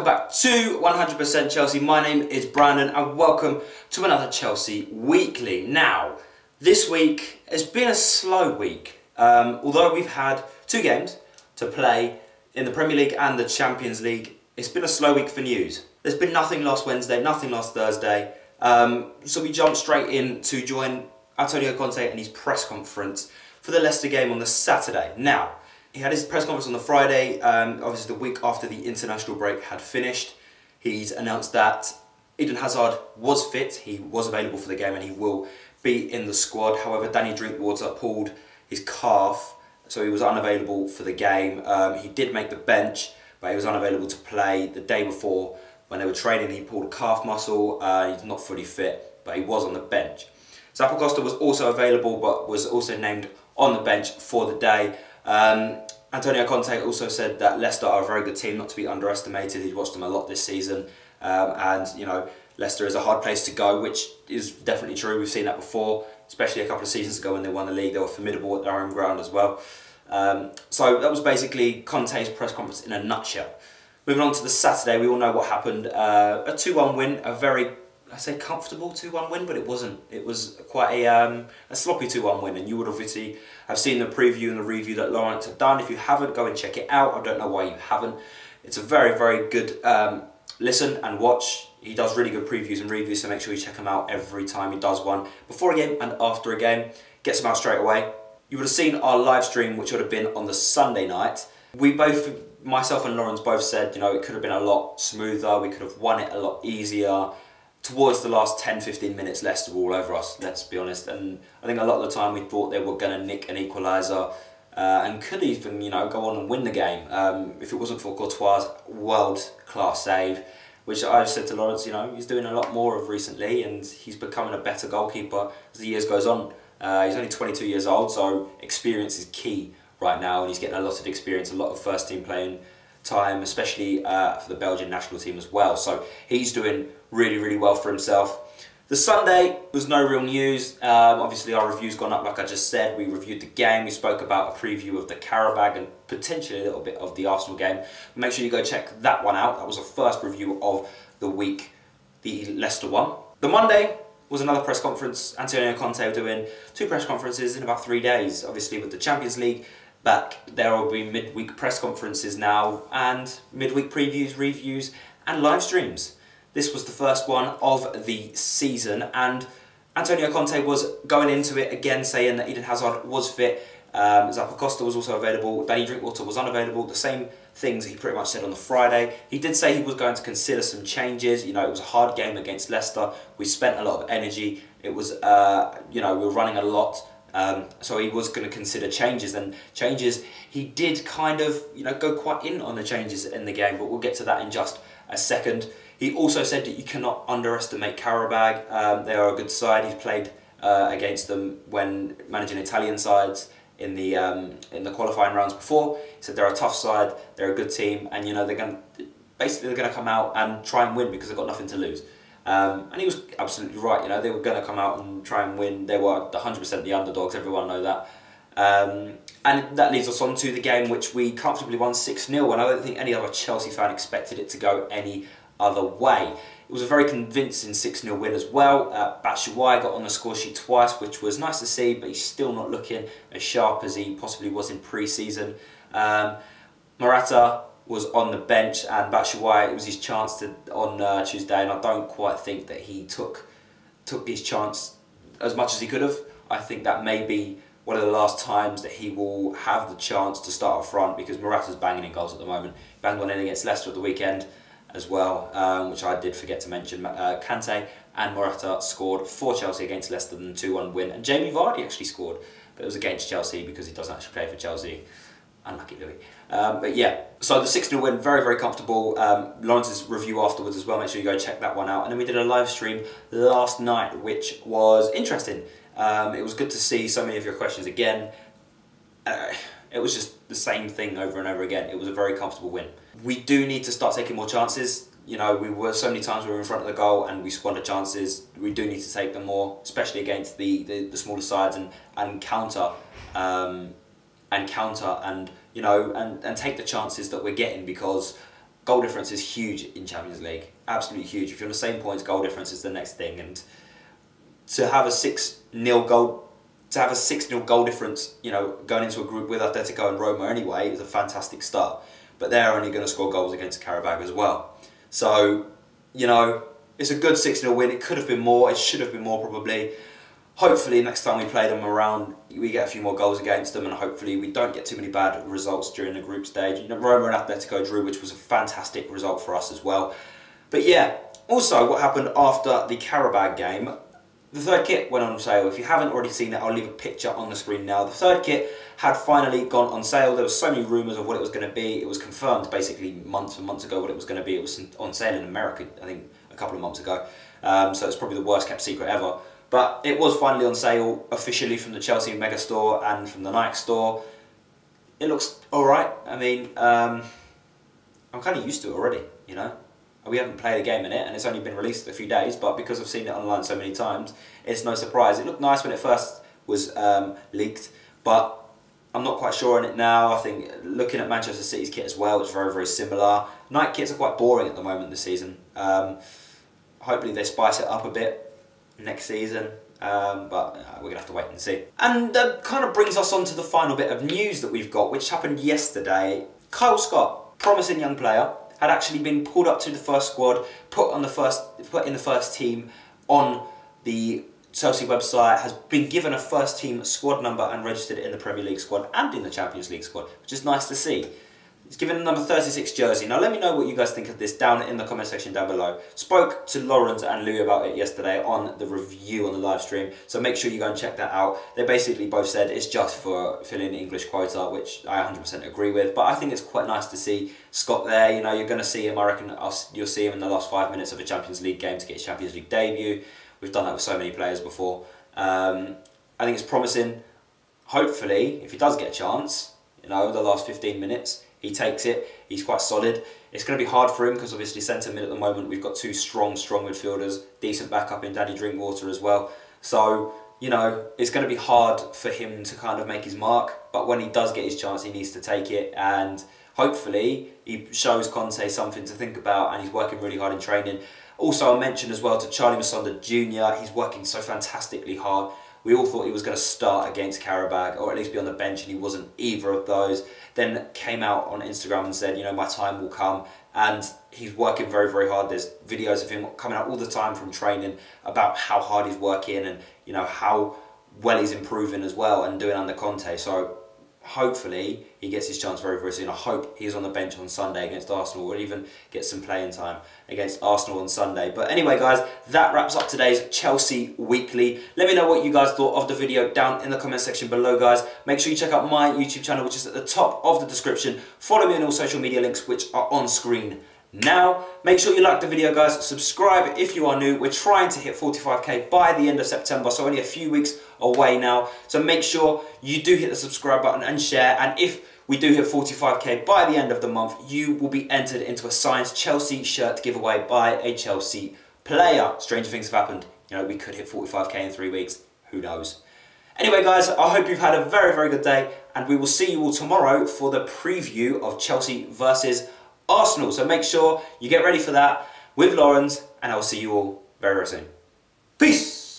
welcome back to 100% Chelsea. My name is Brandon and welcome to another Chelsea Weekly. Now, this week has been a slow week. Although we've had two games to play in the Premier League and the Champions League, it's been a slow week for news. There's been nothing last Wednesday, nothing last Thursday. So we jumped straight in to join Antonio Conte and his press conference for the Leicester game on the Saturday. Now, he had his press conference on the Friday, obviously the week after the international break had finished. He's announced that Eden Hazard was fit, he was available for the game and he will be in the squad. However, Danny Drinkwater pulled his calf, so he was unavailable for the game. He did make the bench, but he was unavailable to play the day before. When they were training, he pulled a calf muscle. He's not fully fit, but he was on the bench. Zappacosta was also available, but was also named on the bench for the day. Antonio Conte also said that Leicester are a very good team, not to be underestimated. He's watched them a lot this season, and you know, Leicester is a hard place to go, which is definitely true. We've seen that before, especially a couple of seasons ago when they won the league. They were formidable at their own ground as well. So that was basically Conte's press conference in a nutshell. Moving on to the Saturday, we all know what happened. A 2-1 win, a very, I say comfortable 2-1 win, but it wasn't. It was quite a sloppy 2-1 win, and you would obviously have seen the preview and the review that Lawrence had done. If you haven't, go and check it out. I don't know why you haven't. It's a very, very good listen and watch. He does really good previews and reviews, so make sure you check him out every time he does one, before a game and after a game. Gets them out straight away. You would have seen our live stream, which would have been on the Sunday night. We both, myself and Lawrence both said, you know, it could have been a lot smoother, we could have won it a lot easier. Towards the last 10-15 minutes, Leicester were all over us, let's be honest. And I think a lot of the time we thought they were going to nick an equaliser and could even, you know, go on and win the game if it wasn't for Courtois' world-class save, which I've said to Lawrence, you know, he's doing a lot more of recently and he's becoming a better goalkeeper as the years goes on. He's only 22 years old, so experience is key right now, and he's getting a lot of experience, a lot of first-team playing time, especially for the Belgian national team as well. So he's doing really, really well for himself. The Sunday was no real news. Obviously our review's gone up, like I just said. We reviewed the game, we spoke about a preview of the Carabao and potentially a little bit of the Arsenal game. Make sure you go check that one out. That was the first review of the week, the Leicester one. The Monday was another press conference. Antonio Conte doing two press conferences in about 3 days. Obviously with the Champions League back, there will be midweek press conferences now and midweek previews, reviews and live streams. This was the first one of the season, and Antonio Conte was going into it again saying that Eden Hazard was fit, Zappacosta was also available, Danny Drinkwater was unavailable, the same things he pretty much said on the Friday. He did say he was going to consider some changes. You know, it was a hard game against Leicester, we spent a lot of energy, it was, you know, we were running a lot. So he was going to consider changes, and changes, he did kind of, you know, go quite in on the changes in the game, but we'll get to that in just a second. He also said that you cannot underestimate Carabao. They are a good side. He's played against them when managing Italian sides in the qualifying rounds before. He said they're a tough side, they're a good team, and you know they're going to come out and try and win because they've got nothing to lose. And he was absolutely right, you know, they were going to come out and try and win. They were 100% the underdogs, everyone know that. And that leads us on to the game which we comfortably won 6-0, and I don't think any other Chelsea fan expected it to go any other way. It was a very convincing 6-0 win as well. Batshuayi got on the score sheet twice, which was nice to see, but he's still not looking as sharp as he possibly was in pre-season. Morata was on the bench, and Batshuayi, it was his chance on Tuesday, and I don't quite think that he took his chance as much as he could have. I think that may be one of the last times that he will have the chance to start up front, because Morata's banging in goals at the moment. Banged one in against Leicester at the weekend as well, which I did forget to mention. Kante and Morata scored for Chelsea against Leicester in the 2-1 win, and Jamie Vardy actually scored, but it was against Chelsea because he doesn't actually play for Chelsea. Unlucky Louis. But yeah, so the 6-0 win, very, very comfortable. Lawrence's review afterwards as well, make sure you go check that one out. And then we did a live stream last night, which was interesting. It was good to see so many of your questions again. It was just the same thing over and over again. It was a very comfortable win. We do need to start taking more chances. You know, we were so many times we were in front of the goal and we squandered chances. We do need to take them more, especially against the smaller sides, and counter and you know, and take the chances that we're getting, because goal difference is huge in Champions League. Absolutely huge. If you're on the same points, goal difference is the next thing. And to have a 6-0 goal difference, you know, going into a group with Atletico and Roma anyway, is a fantastic start. But they're only going to score goals against Qarabag as well. So, you know, it's a good 6-0 win. It could have been more. It should have been more probably. Hopefully next time we play them around, we get a few more goals against them, and hopefully we don't get too many bad results during the group stage. You know, Roma and Atletico drew, which was a fantastic result for us as well. But yeah, also what happened after the Qarabag game, the third kit went on sale. If you haven't already seen it, I'll leave a picture on the screen now. The third kit had finally gone on sale. There were so many rumours of what it was going to be. It was confirmed basically months and months ago what it was going to be. It was on sale in America, I think, a couple of months ago. So it's probably the worst kept secret ever. But it was finally on sale officially from the Chelsea Mega Store and from the Nike Store. It looks alright. I mean, I'm kind of used to it already, you know. We haven't played a game in it and it's only been released a few days, but because I've seen it online so many times, it's no surprise. It looked nice when it first was leaked, but I'm not quite sure on it now. I think looking at Manchester City's kit as well, it's very, very similar. Nike kits are quite boring at the moment this season. Hopefully they spice it up a bit next season, but we're going to have to wait and see. And that kind of brings us on to the final bit of news that we've got, which happened yesterday. Kyle Scott, promising young player, had actually been pulled up to the first squad, put in the first team on the Chelsea website, has been given a first team squad number and registered in the Premier League squad and in the Champions League squad, which is nice to see. He's given a number 36 jersey. Now let me know what you guys think of this down in the comment section down below. Spoke to Lawrence and Lou about it yesterday on the review on the live stream, so make sure you go and check that out. They basically both said it's just for filling the English quota, which I 100% agree with, but I think it's quite nice to see Scott there. You know, you're going to see him, I reckon you'll see him in the last 5 minutes of a Champions League game to get his Champions League debut. We've done that with so many players before. I think it's promising. Hopefully, if he does get a chance, you know, the last 15 minutes, he takes it. He's quite solid. It's going to be hard for him because obviously centre mid at the moment we've got two strong midfielders, decent backup in Daddy Drinkwater as well. So, you know, it's going to be hard for him to kind of make his mark. But when he does get his chance, he needs to take it. And hopefully he shows Conte something to think about, and he's working really hard in training. Also, I mentioned as well to Charlie Masonda Jr., he's working so fantastically hard. We all thought he was going to start against Qarabag, or at least be on the bench, and he wasn't either of those. Then came out on Instagram and said, you know, my time will come. And he's working very, very hard. There's videos of him coming out all the time from training about how hard he's working and, you know, how well he's improving as well and doing under Conte. So hopefully he gets his chance very, very soon. I hope he's on the bench on Sunday against Arsenal, or even get some playing time against Arsenal on Sunday. But anyway, guys, that wraps up today's Chelsea Weekly. Let me know what you guys thought of the video down in the comment section below, guys. Make sure you check out my YouTube channel, which is at the top of the description. Follow me on all social media links, which are on screen now. Make sure you like the video, guys. Subscribe if you are new. We're trying to hit 45k by the end of September, so only a few weeks away now. So make sure you do hit the subscribe button and share. And if we do hit 45k by the end of the month, you will be entered into a signed Chelsea shirt giveaway by a Chelsea player. Stranger things have happened. You know, we could hit 45k in 3 weeks. Who knows? Anyway, guys, I hope you've had a very, very good day, and we will see you all tomorrow for the preview of Chelsea versus Arsenal. So make sure you get ready for that with Lawrence, and I will see you all very, very soon. Peace!